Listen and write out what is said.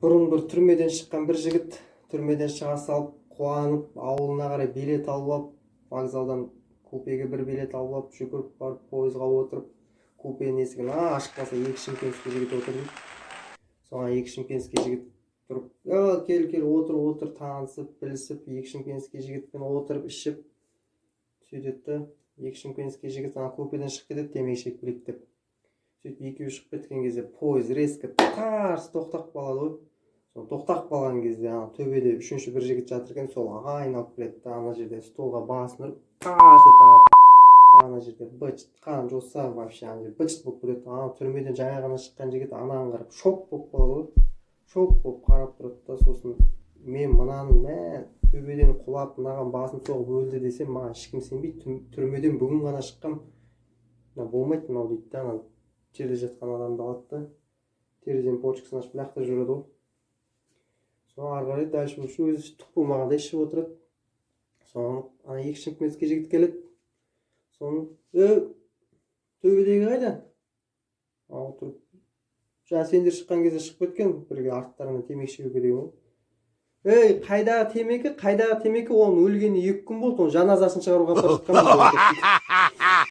Бұрын бір түрмеден шыққан бір жігіт түрмеден шыға салып қуанып ауылына қарай билет алып алып, вокзалдан купеге бір билет алып алып, жүгіріп барып пойызға отырып, купенің есігін ашып қалса екі шымкентский жігіт отыр дейді. Соған екі шымкентский жігіт тұрып, кел отыр танысып білісіп, екі шымкентский жігітпен отырып ішіп сөйтеді. Екі шымкентский жігіт купеден шығып кетеді, темекі шегіп келейік деп. Сөйтіп екеуі шығып кеткен кезде пойыз резко тарс тоқтап қалады ғой. Сол тоқтап қалған кезде төбеде үшінші бір жігіт жатыр екен, сол айналып келеді. Ана жерде столға басын ұрып тарс тағып, ана жерде быт қан жоса вообще ана жерде быт болып кетеді. Түрмеден жаңа ғана шыққан жігіт анаған қарап шок болып қалады ғой. Шок болып қарап тұрады да, сосын мен мынаның төбеден құлап мынаған басын соғып өлді десем, маған ешкім сенбейді. Түрмеден бүгін ғана шыққам, болмайды мынау дейді да. Ана жерде жатқан адамды алады да, терезенің почкасын ашып лақтырып жүреді ғой. Соны ары қарай дальше өзі түк болмағандай ішіп отырады. Соны екі шымкентский жігіт келеді. Соны төбедегі қайда? Отырып, жаңа сендер шыққан кезде шығып кеткен, бірге арттарына темекі шегуге деген ғой. Қайдағы темекі, оның өлгеніне 2 күн болды, оның жаназасын шығаруға апарып жатқан.